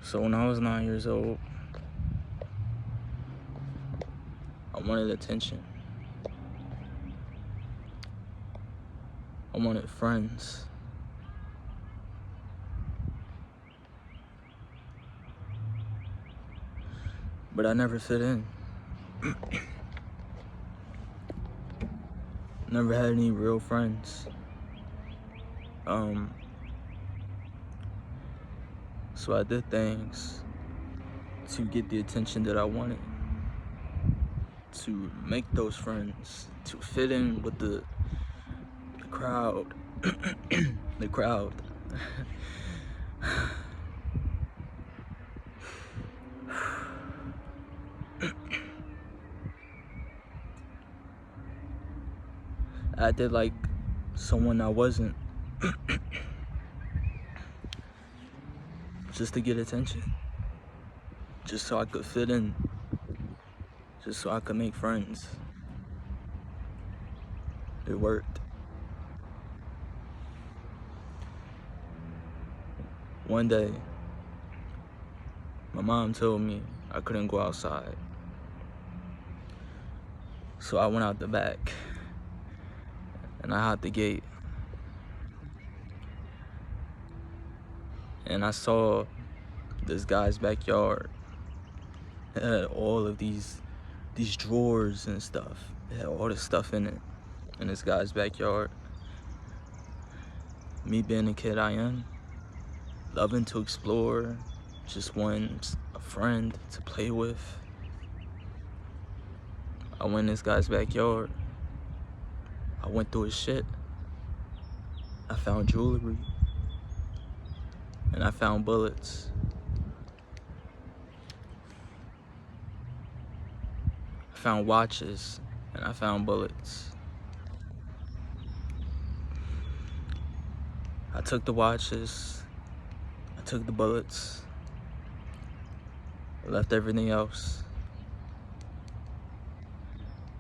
So when I was 9 years old, I wanted attention. I wanted friends. But I never fit in. Never had any real friends. So I did things to get the attention that I wanted, to make those friends, to fit in with the crowd. The crowd. I acted like someone I wasn't, just to get attention, just so I could fit in, just so I could make friends. It worked. One day, my mom told me I couldn't go outside. So I went out the back and I hopped the gate. And I saw this guy's backyard. It had all of these drawers and stuff. It had all this stuff in it, in this guy's backyard. Me being the kid I am, loving to explore, just wanting a friend to play with. I went in this guy's backyard. I went through his shit. I found jewelry. And I found bullets. I found watches, and I found bullets. I took the watches, I took the bullets, I left everything else.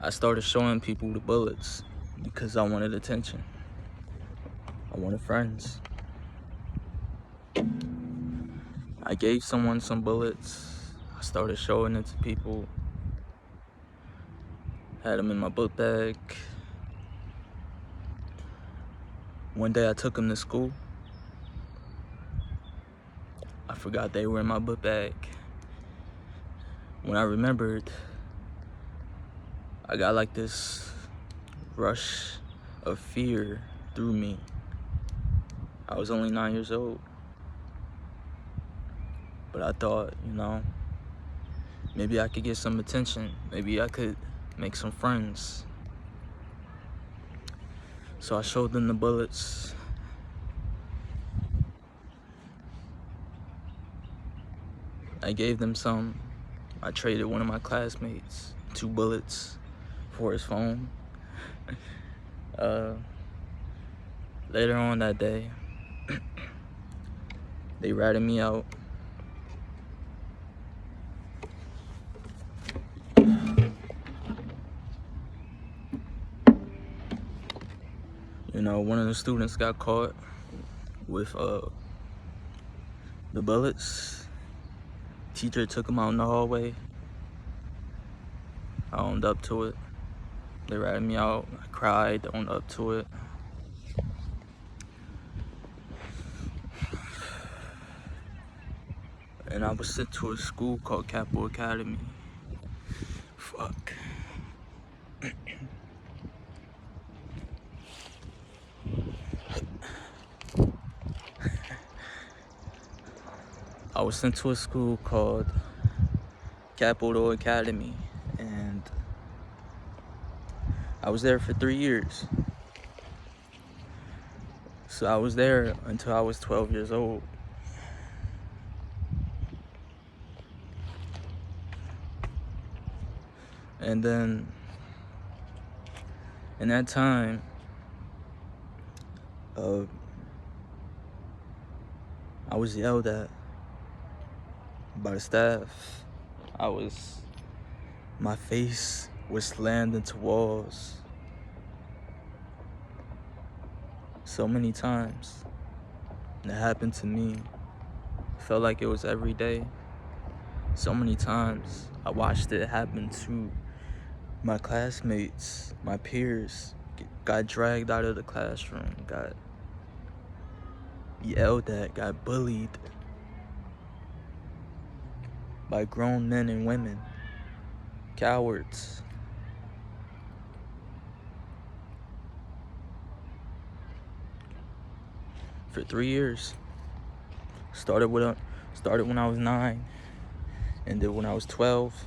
I started showing people the bullets because I wanted attention. I wanted friends. I gave someone some bullets. I started showing it to people. Had them in my book bag. One day I took them to school. I forgot they were in my book bag. When I remembered, I got like this rush of fear through me. I was only 9 years old. But I thought, maybe I could get some attention. Maybe I could make some friends. So I showed them the bullets. I gave them some. I traded one of my classmates 2 bullets for his phone. Later on that day, they ratted me out. One of the students got caught with the bullets. Teacher took him out in the hallway. I owned up to it. They ratted me out. I cried, owned up to it. And I was sent to a school called Capital Academy. Fuck. I was sent to a school called Capital Academy, and I was there for 3 years. So I was there until I was 12 years old. And then, in that time, I was yelled at by the staff. My face was slammed into walls so many times. It happened to me Felt like it was every day. So many times I watched it happen to my classmates, my peers. Got dragged out of the classroom, got yelled at, got bullied by grown men and women, cowards. For 3 years. Started when I was 9, ended when I was 12.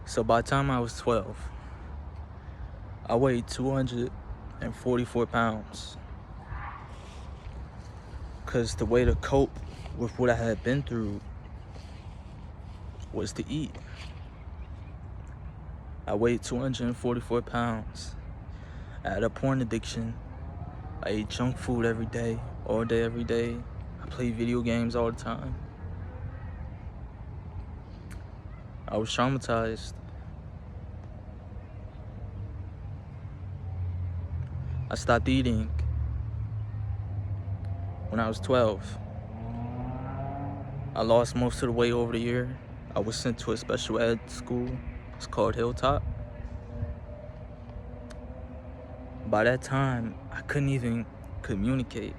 So by the time I was 12, I weighed 244 pounds. Because the way to cope with what I had been through was to eat. I weighed 244 pounds. I had a porn addiction. I ate junk food every day, all day, every day. I played video games all the time. I was traumatized. I stopped eating when I was 12. I lost most of the weight over the year. I was sent to a special ed school. It's called Hilltop. By that time, I couldn't even communicate.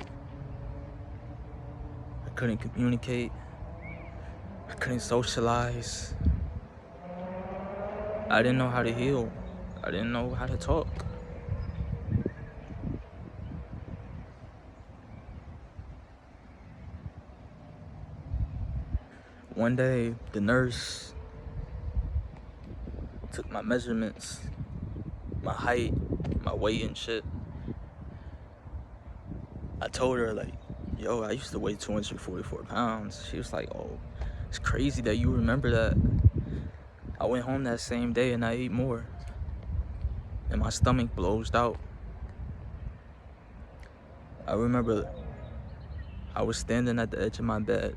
I couldn't communicate. I couldn't socialize. I didn't know how to heal. I didn't know how to talk. One day, the nurse took my measurements, my height, my weight and shit. I told her, like, yo, I used to weigh 244 pounds. She was like, oh, it's crazy that you remember that. I went home that same day and I ate more. And my stomach blowed out. I remember I was standing at the edge of my bed,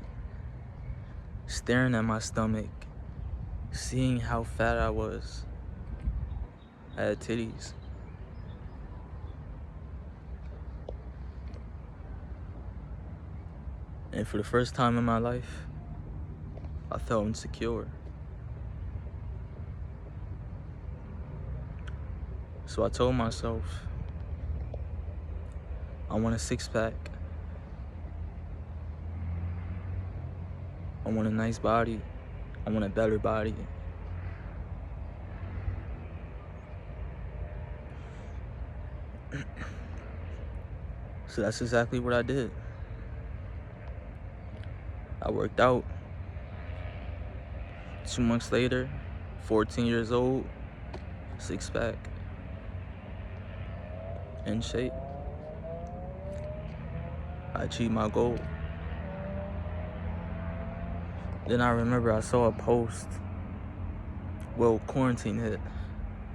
staring at my stomach, seeing how fat I was. I had titties. And for the first time in my life, I felt insecure. So I told myself, I want a six-pack. I want a nice body. I want a better body. So that's exactly what I did. I worked out. 2 months later, 14 years old, six-pack, in shape. I achieved my goal. Then I remember I saw a post. Well, quarantine hit,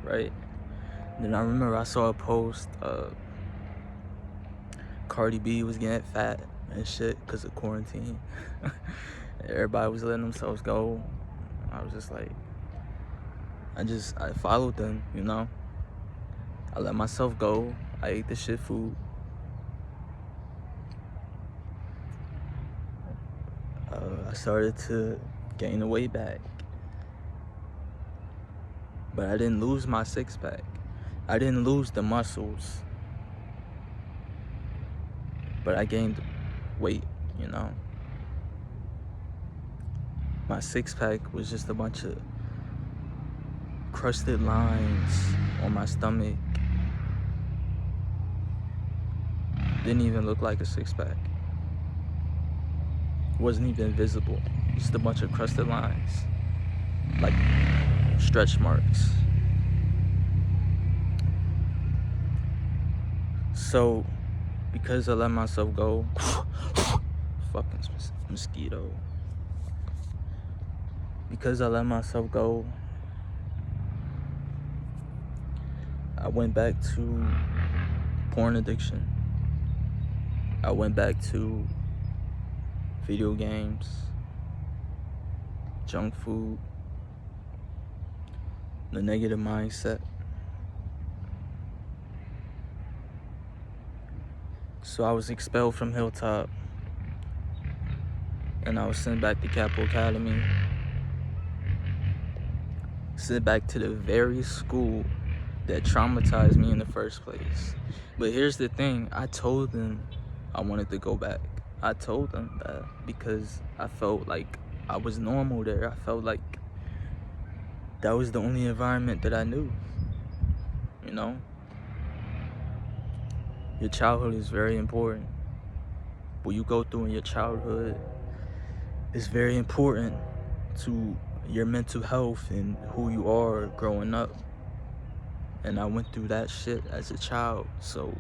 right? Then I remember I saw a post. Cardi B was getting fat and shit because of quarantine. Everybody was letting themselves go. I was just like, I followed them, you know? I let myself go. I ate the shit food. I started to gain the weight back. But I didn't lose my six-pack. I didn't lose the muscles. But I gained weight, you know? My six-pack was just a bunch of crusted lines on my stomach. Didn't even look like a six-pack. Wasn't even visible. Just a bunch of crusted lines. Like stretch marks. So, because I let myself go, fucking mosquito. Because I let myself go, I went back to porn addiction. I went back to video games, junk food, the negative mindset. So I was expelled from Hilltop, and I was sent back to Capital Academy, sent back to the very school that traumatized me in the first place. But here's the thing, I told them I wanted to go back. I told them that because I felt like I was normal there. I felt like that was the only environment that I knew, you know? Your childhood is very important. What you go through in your childhood is very important to your mental health and who you are growing up. And I went through that shit as a child, so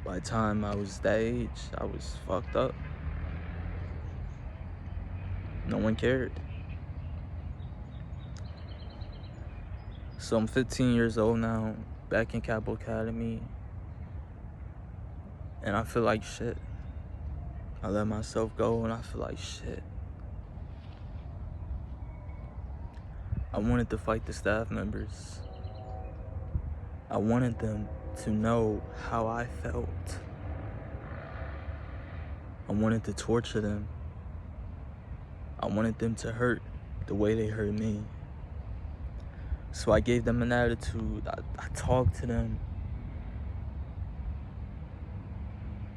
by the time I was that age, I was fucked up. No one cared. So I'm 15 years old now, back in Capital Academy, and I feel like shit. I let myself go and I feel like shit. I wanted to fight the staff members. I wanted them to know how I felt. I wanted to torture them. I wanted them to hurt the way they hurt me. So I gave them an attitude. I talked to them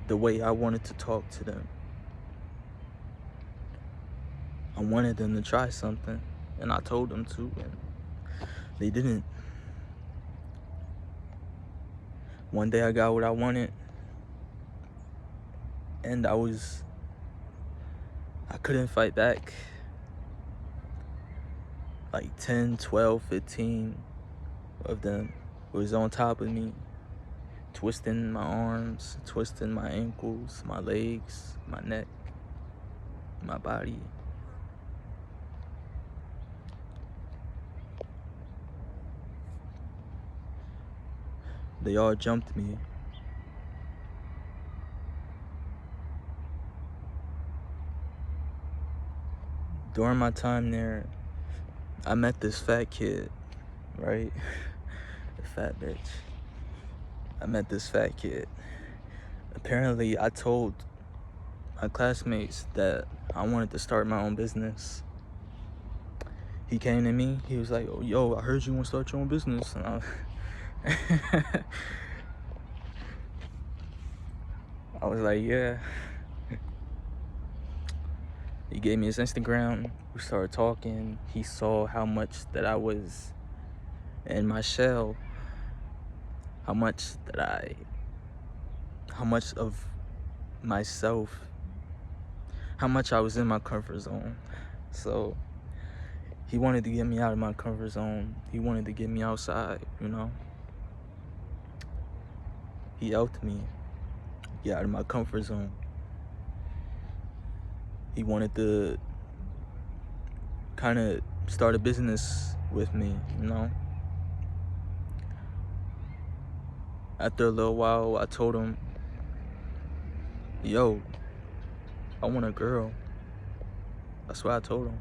the way I wanted to talk to them. I wanted them to try something, and I told them to, and they didn't. One day I got what I wanted, and I couldn't fight back. Like 10, 12, 15 of them was on top of me, twisting my arms, twisting my ankles, my legs, my neck, my body. They all jumped me. During my time there, I met this fat kid, right? The fat bitch. I met this fat kid. Apparently, I told my classmates that I wanted to start my own business. He came to me, he was like, "Oh, yo, I heard you want to start your own business." And I was like, yeah. He gave me his Instagram. We started talking. He saw how much that I was in my shell, how much of myself, how much I was in my comfort zone. So he wanted to get me out of my comfort zone. He wanted to get me outside, you know? He helped me get out of my comfort zone. He wanted to kind of start a business with me, you know? After a little while, I told him, yo, I want a girl. That's what I told him.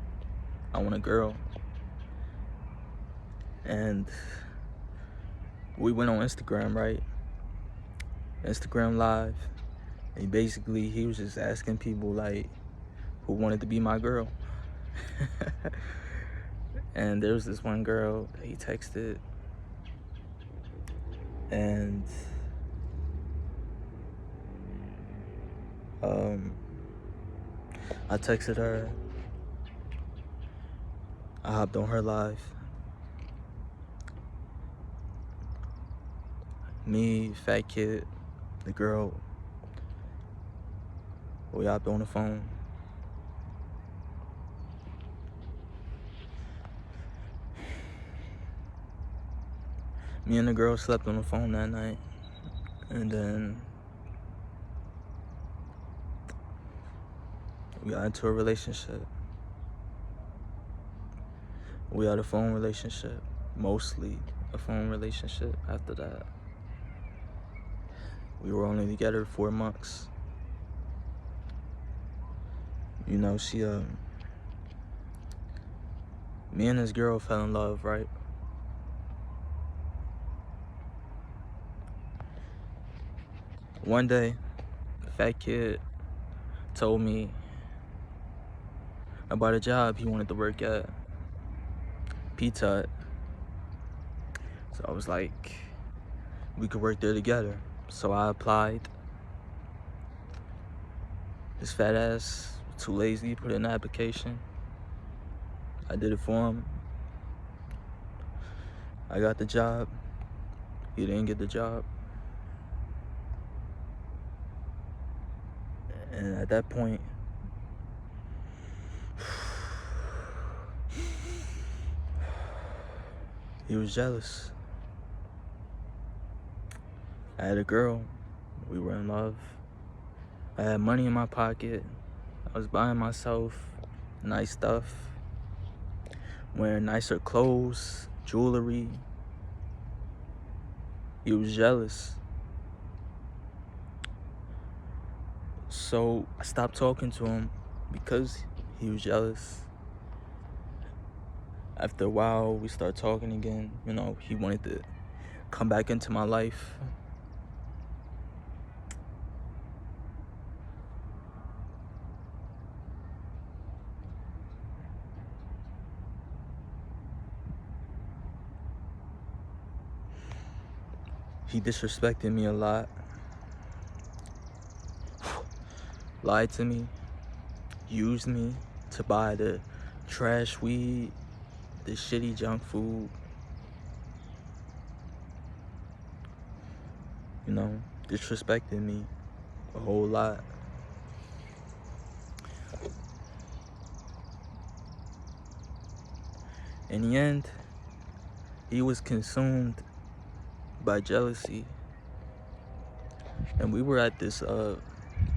I want a girl. And we went on Instagram, right? Instagram Live. And basically, he was just asking people, like, who wanted to be my girl. And there was this one girl that he texted. And I texted her. I hopped on her live. Me, fat kid, the girl, we hopped on the phone. Me and the girl slept on the phone that night. And then we got into a relationship. We had a phone relationship, mostly a phone relationship after that. We were only together 4 months. You know, me and this girl fell in love, right? One day, a fat kid told me about a job he wanted to work at Pizza Hut. So I was like, we could work there together. So I applied. This fat ass, too lazy, put in the application. I did it for him. I got the job. He didn't get the job. And at that point, he was jealous. I had a girl. We were in love. I had money in my pocket. I was buying myself nice stuff, wearing nicer clothes, jewelry. He was jealous. So I stopped talking to him because he was jealous. After a while, we started talking again. You know, he wanted to come back into my life. He disrespected me a lot, lied to me, used me to buy the trash weed, the shitty junk food, you know, disrespected me a whole lot. In the end, he was consumed by jealousy. And we were at this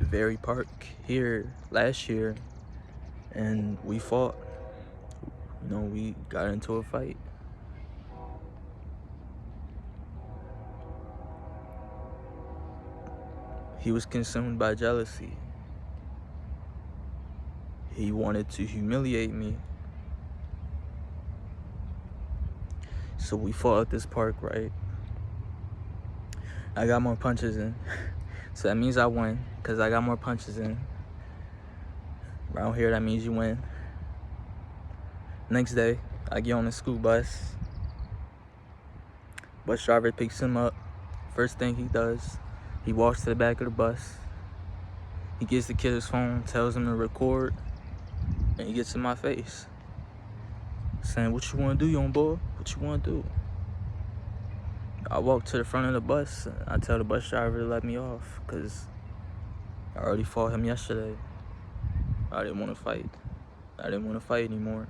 very park here last year, and we fought. You know, we got into a fight. He was consumed by jealousy. He wanted to humiliate me. So we fought at this park, right? I got more punches in. So that means I won, because I got more punches in. Around here, that means you win. Next day, I get on the school bus. Bus driver picks him up. First thing he does, he walks to the back of the bus. He gives the kid his phone, tells him to record, and he gets in my face. Saying, what you want to do, young boy? What you want to do? I walk to the front of the bus. And I tell the bus driver to let me off because I already fought him yesterday. I didn't want to fight. I didn't want to fight anymore.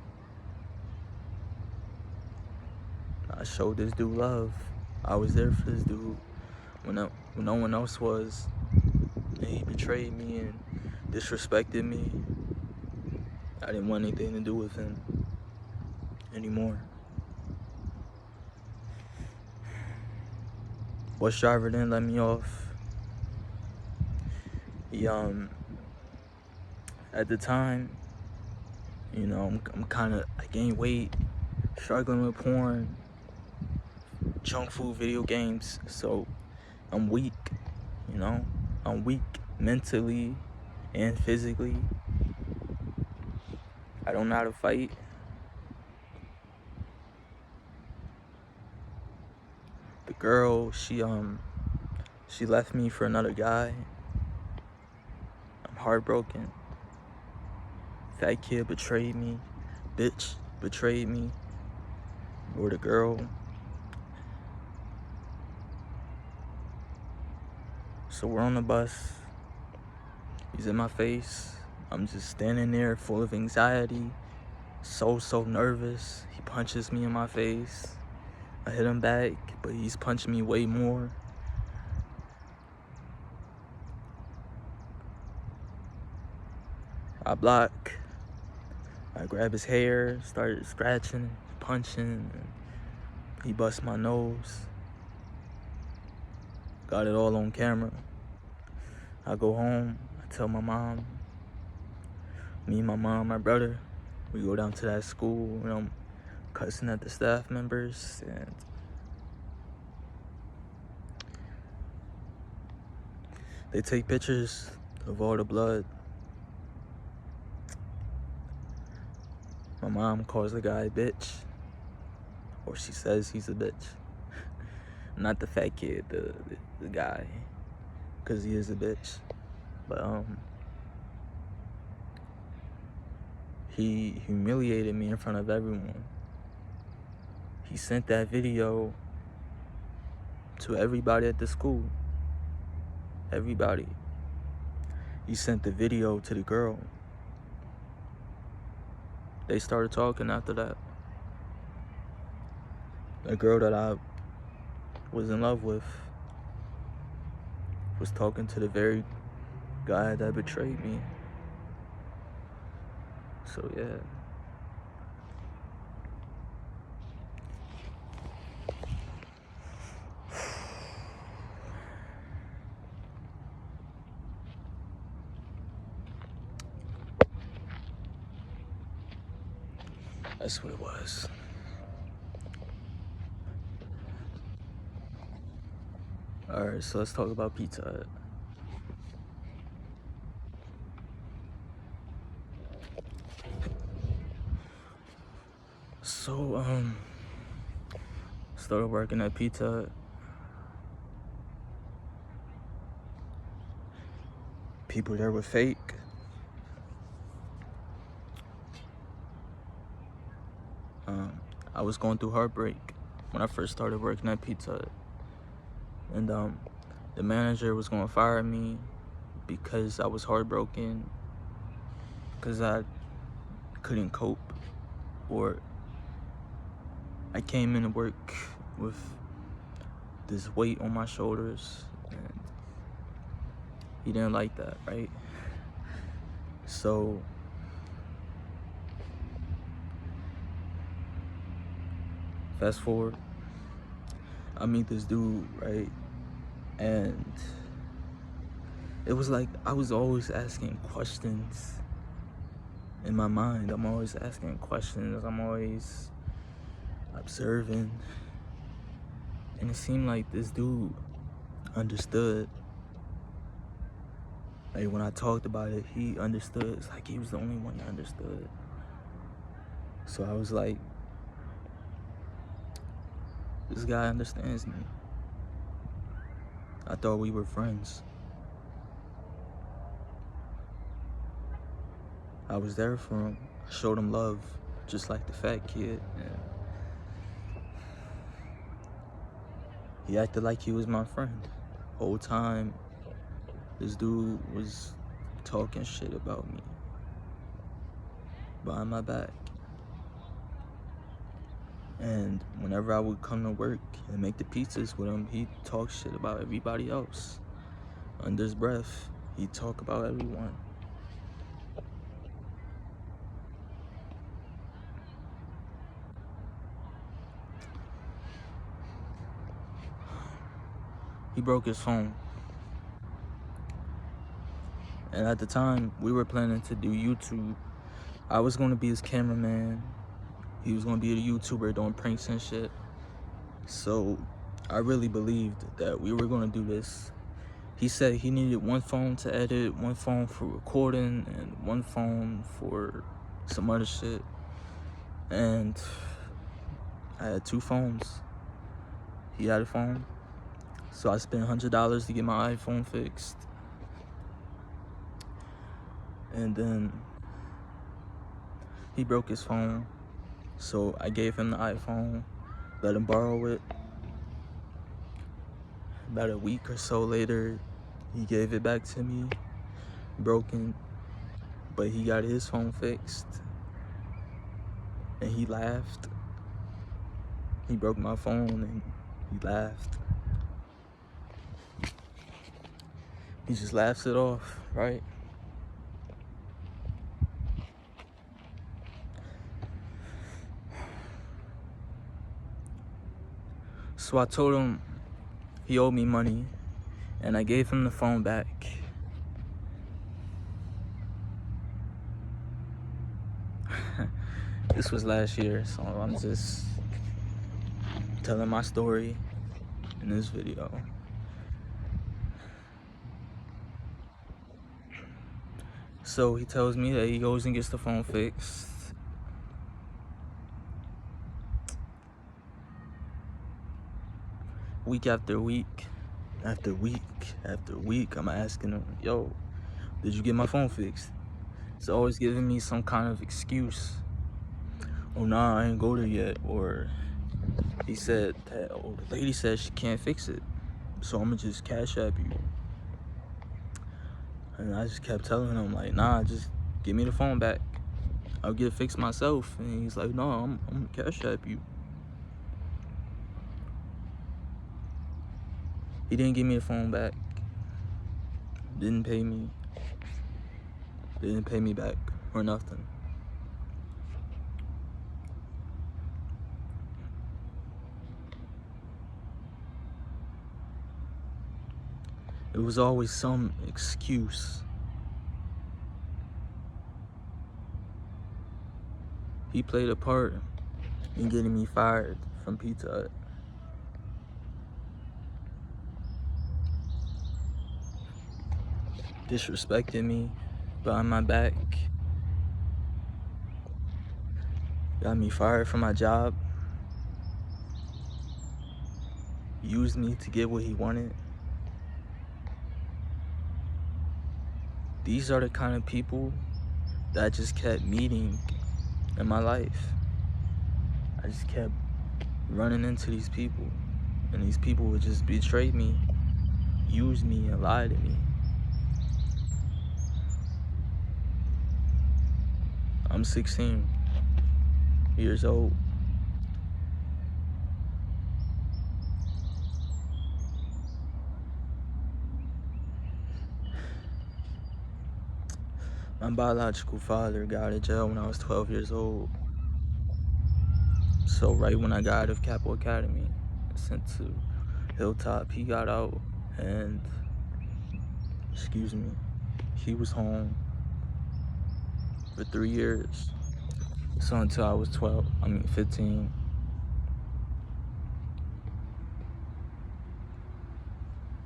I showed this dude love. I was there for this dude when no one else was. And he betrayed me and disrespected me. I didn't want anything to do with him anymore. Bus driver didn't let me off. He at the time, you know, I gained weight, struggling with porn, junk food, video games. So I'm weak, you know, I'm weak mentally and physically. I don't know how to fight. The girl, she left me for another guy. I'm heartbroken. That kid betrayed me. Bitch betrayed me. Or the girl. So we're on the bus. He's in my face. I'm just standing there full of anxiety. So nervous. He punches me in my face. I hit him back, but he's punching me way more. I block. I grab his hair, started scratching, punching. He busts my nose. Got it all on camera. I go home. I tell my mom. Me, my mom, my brother. We go down to that school. You know, cussing at the staff members, and They take pictures of all the blood. My mom calls the guy a bitch, or she says he's a bitch. Not the fat kid, the guy, because he is a bitch. But he humiliated me in front of everyone. He sent that video to everybody at the school. Everybody. He sent the video to the girl. They started talking after that. The girl that I was in love with was talking to the very guy that betrayed me. So yeah. That's what it was. Alright, so let's talk about Pizza Hut. So, started working at Pizza Hut. People there were fake. I was going through heartbreak when I first started working at Pizza Hut. And the manager was gonna fire me because I was heartbroken, because I couldn't cope, or I came into work with this weight on my shoulders, and he didn't like that, right? So fast forward, I meet this dude, right? And it was like I was always asking questions in my mind. I'm always asking questions. I'm always observing. And it seemed like this dude understood. Like when I talked about it, he understood. It's like he was the only one that understood. So I was like, this guy understands me. I thought we were friends. I was there for him. I showed him love, just like the fat kid. And he acted like he was my friend. Whole time, this dude was talking shit about me behind my back. And whenever I would come to work and make the pizzas with him, he'd talk shit about everybody else. Under his breath, he'd talk about everyone. He broke his phone. And at the time, we were planning to do YouTube. I was gonna be his cameraman. He was gonna be a YouTuber doing pranks and shit. So I really believed that we were gonna do this. He said he needed one phone to edit, one phone for recording, and one phone for some other shit. And I had two phones. He had a phone. So I spent $100 to get my iPhone fixed. And then he broke his phone. So I gave him the iPhone, let him borrow it. About a week or so later, he gave it back to me, broken, but he got his phone fixed. And he laughed. He broke my phone and he laughed. He just laughs it off, right? So I told him he owed me money, and I gave him the phone back. This was last year, so I'm just telling my story in this video. So he tells me that he goes and gets the phone fixed. Week after week, after week, after week, I'm asking him, yo, did you get my phone fixed? He's always giving me some kind of excuse. Oh, nah, I ain't go there yet. Or he said that, oh, the lady said she can't fix it, so I'm gonna just cash app you. And I just kept telling him, like, nah, just give me the phone back. I'll get it fixed myself. And he's like, no, I'm gonna cash app you. He didn't give me the phone back. Didn't pay me. Didn't pay me back or nothing. It was always some excuse. He played a part in getting me fired from Pizza Hut. Disrespected me behind my back. Got me fired from my job. Used me to get what he wanted. These are the kind of people that I just kept meeting in my life. I just kept running into these people, and these people would just betray me, use me, and lie to me. I'm 16 years old. My biological father got out of jail when I was 12 years old. So right when I got out of Capo Academy, sent to Hilltop, he got out, and excuse me, he was home for 3 years. So until I was 15.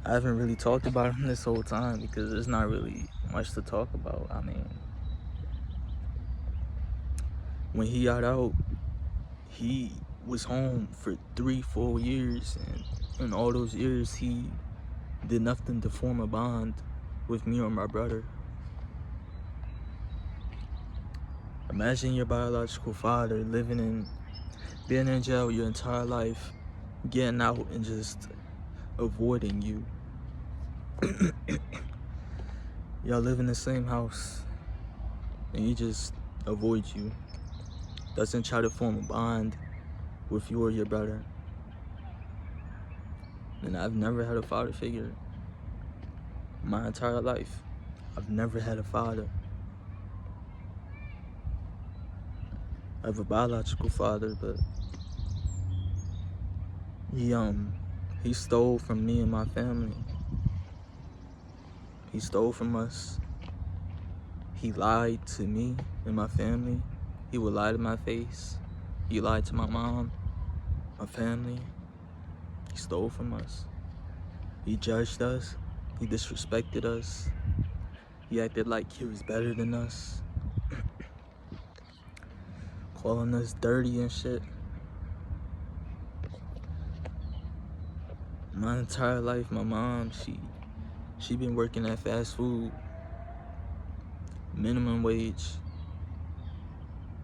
I haven't really talked about him this whole time because there's not really much to talk about. I mean, when he got out, he was home for 3 full years, and in all those years, he did nothing to form a bond with me or my brother. Imagine your biological father being in jail your entire life, getting out and just avoiding you. Y'all live in the same house, and he just avoids you. Doesn't try to form a bond with you or your brother. And I've never had a father figure my entire life. I've never had a father. I have a biological father, but he stole from me and my family. He stole from us. He lied to me and my family. He would lie to my face. He lied to my mom, my family. He stole from us. He judged us. He disrespected us. He acted like he was better than us. Calling us dirty and shit. My entire life, my mom, she been working at fast food, minimum wage,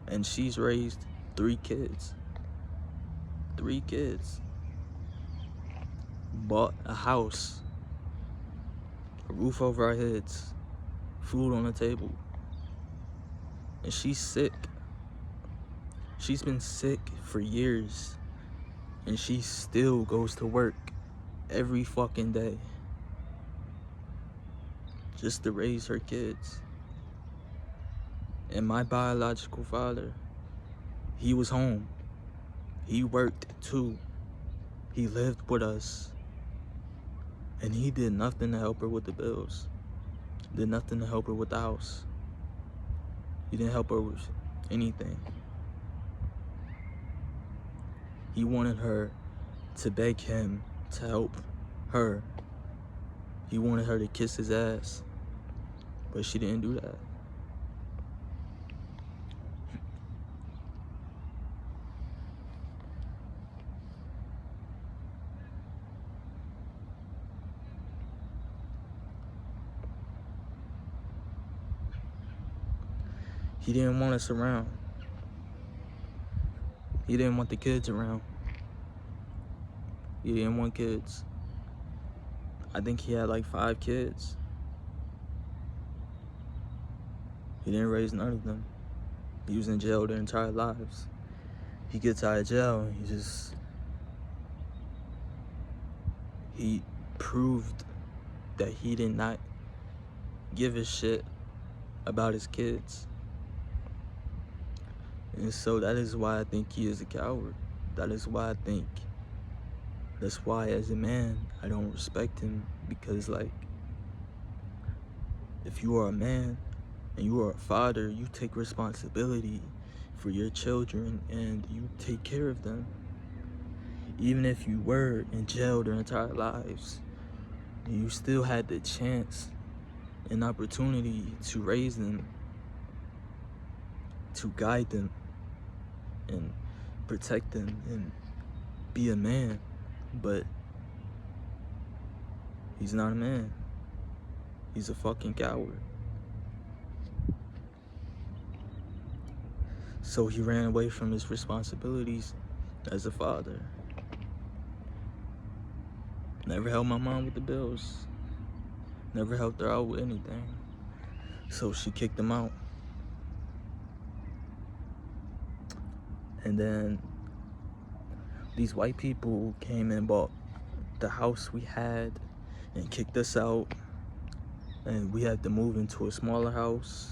and she's raised 3 kids. 3 kids. Bought a house, a roof over our heads, food on the table. And she's sick. She's been sick for years, and she still goes to work every fucking day just to raise her kids. And my biological father, he was home. He worked too. He lived with us. And he did nothing to help her with the bills. Did nothing to help her with the house. He didn't help her with anything. He wanted her to beg him to help her. He wanted her to kiss his ass, but she didn't do that. He didn't want us around. He didn't want the kids around. He didn't want kids. I think he had like 5 kids. He didn't raise none of them. He was in jail their entire lives. He gets out of jail and he proved that he did not give a shit about his kids. And so that is why I think he is a coward. That's why as a man, I don't respect him, because like, if you are a man and you are a father, you take responsibility for your children and you take care of them. Even if you were in jail their entire lives, you still had the chance and opportunity to raise them, to guide them, and protect them, and be a man. But he's not a man. He's a fucking coward. So he ran away from his responsibilities as a father. Never helped my mom with the bills. Never helped her out with anything. So she kicked him out. And then these white people came and bought the house we had and kicked us out. And we had to move into a smaller house.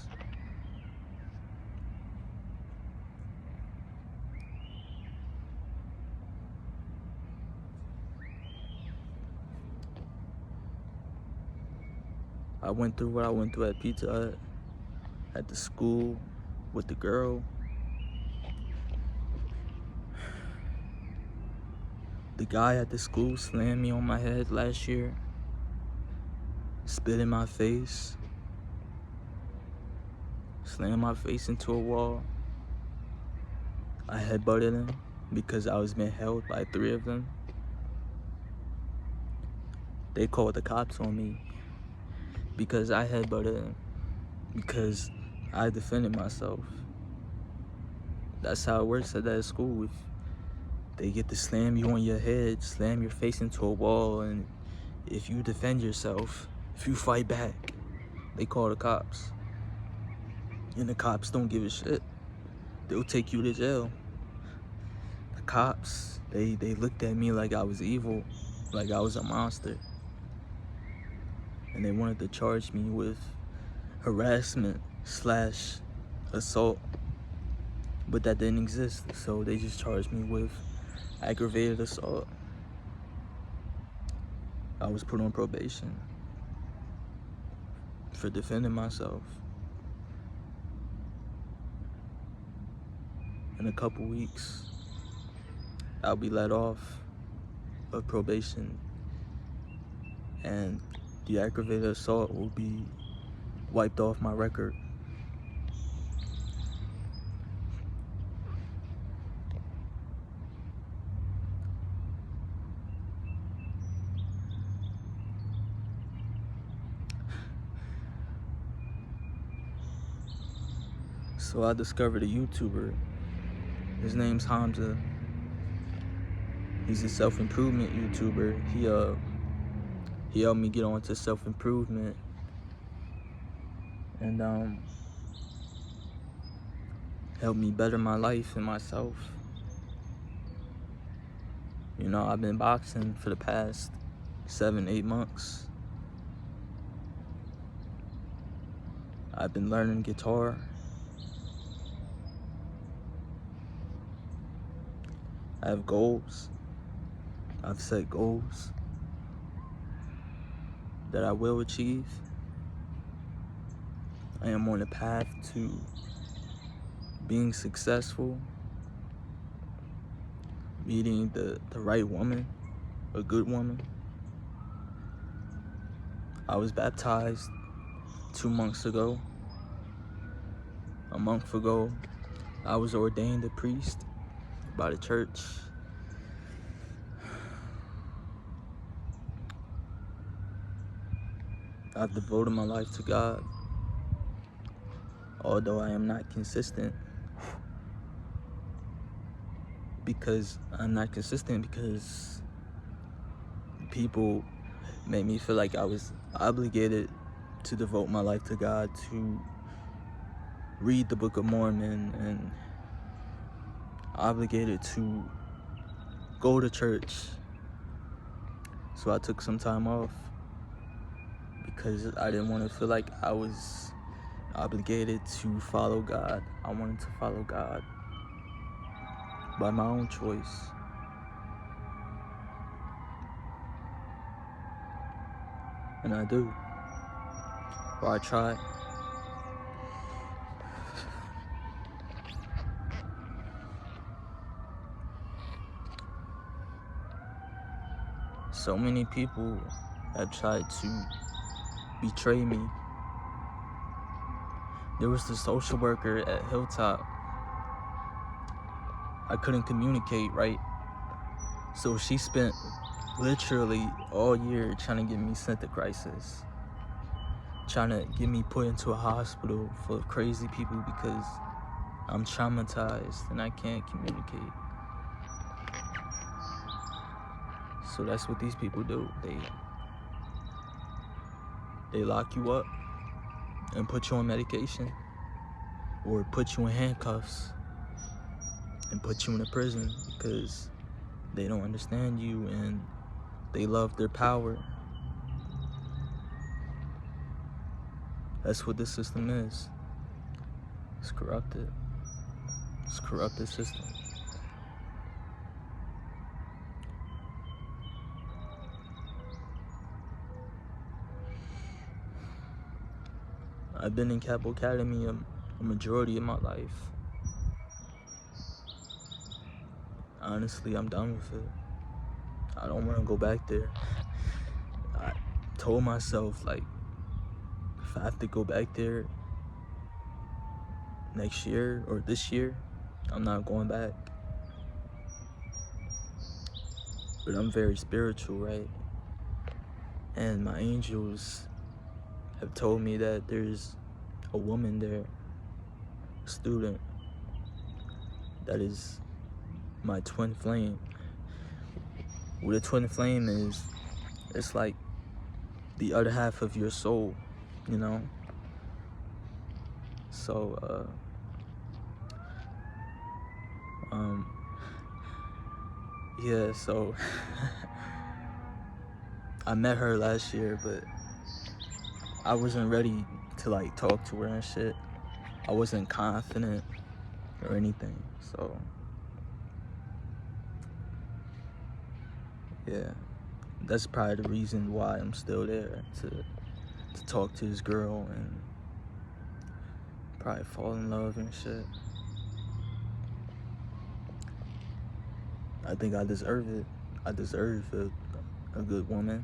I went through what I went through at Pizza Hut, at the school, with the girl. The guy at the school slammed me on my head last year, spit in my face, slammed my face into a wall. I headbutted him because I was being held by 3 of them. They called the cops on me because I headbutted him, because I defended myself. That's how it works at that school. If they get to slam you on your head, slam your face into a wall, and if you defend yourself, if you fight back, they call the cops. And the cops don't give a shit. They'll take you to jail. The cops, they looked at me like I was evil, like I was a monster. And they wanted to charge me with harassment/assault, but that didn't exist. So they just charged me with aggravated assault. I was put on probation for defending myself. In a couple weeks, I'll be let off of probation, and the aggravated assault will be wiped off my record. So I discovered a YouTuber. His name's Hamza. He's a self-improvement YouTuber. He helped me get onto self-improvement, and helped me better my life and myself. You know, I've been boxing for the past 7-8 months. I've been learning guitar. I have goals. I've set goals that I will achieve. I am on a path to being successful, meeting the right woman, a good woman. I was baptized 2 months ago. A month ago, I was ordained a priest by the church. I've devoted my life to God. although I am not consistent. Because I'm not consistent because people made me feel like I was obligated to devote my life to God, to read the Book of Mormon, and obligated to go to church. So I took some time off because I didn't want to feel like I was obligated to follow God. I wanted to follow God by my own choice. And I do. Or I try. So many people have tried to betray me. There was the social worker at Hilltop. I couldn't communicate, right? So she spent literally all year trying to get me sent to crisis, trying to get me put into a hospital full of crazy people because I'm traumatized and I can't communicate. So that's what these people do. They lock you up and put you on medication, or put you in handcuffs and put you in a prison because they don't understand you and they love their power. That's what this system is. It's corrupted. It's a corrupted system. I've been in Capo Academy a majority of my life. Honestly, I'm done with it. I don't want to go back there. I told myself, like, if I have to go back there next year or this year, I'm not going back. But I'm very spiritual, right? And my angels have told me that there's a woman there, a student, that is my twin flame. What a twin flame is, it's like the other half of your soul, you know? So, yeah, so I met her last year, but I wasn't ready to like talk to her and shit. I wasn't confident or anything, so yeah, that's probably the reason why I'm still there, to talk to this girl and probably fall in love and shit. I think I deserve it. I deserve a good woman.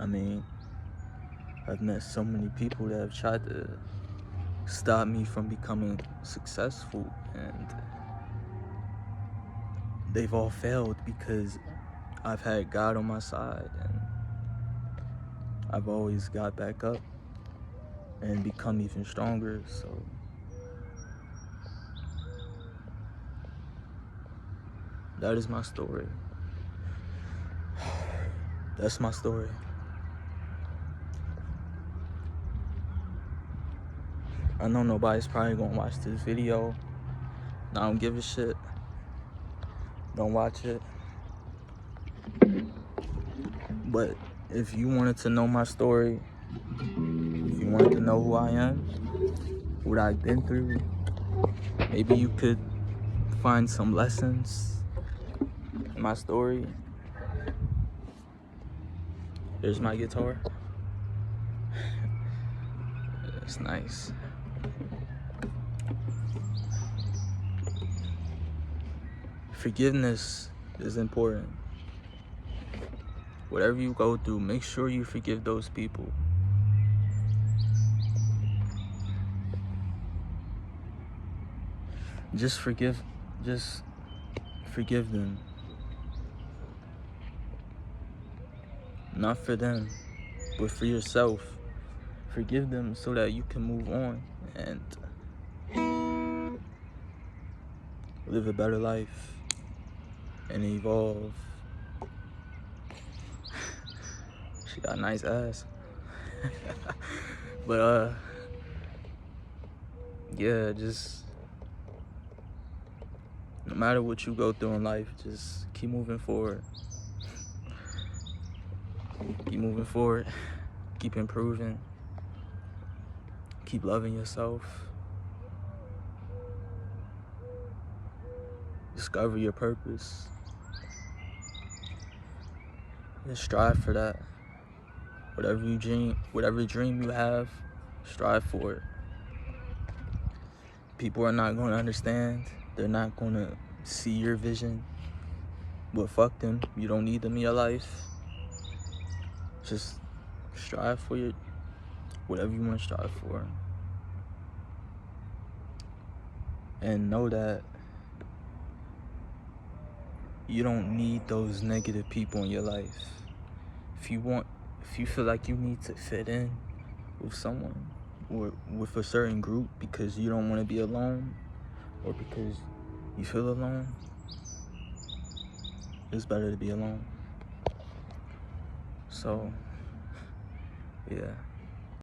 I mean, I've met so many people that have tried to stop me from becoming successful, and they've all failed because I've had God on my side, and I've always got back up and become even stronger. So that is my story. That's my story. I know nobody's probably gonna watch this video. I don't give a shit. Don't watch it. But if you wanted to know my story, if you wanted to know who I am, what I've been through, maybe you could find some lessons in my story. There's my guitar. It's nice. Forgiveness is important. Whatever you go through, make sure you forgive those people. Just forgive them. Not for them, but for yourself. Forgive them so that you can move on and live a better life and evolve. She got a nice ass. But yeah, just no matter what you go through in life, just keep moving forward. Keep moving forward. Keep improving. Keep loving yourself. Discover your purpose. And strive for that. Whatever dream you have, strive for it. People are not going to understand. They're not going to see your vision. But fuck them. You don't need them in your life. Just strive for whatever you want to strive for. And know that you don't need those negative people in your life. If you feel like you need to fit in with someone or with a certain group because you don't want to be alone or because you feel alone, it's better to be alone. So, yeah.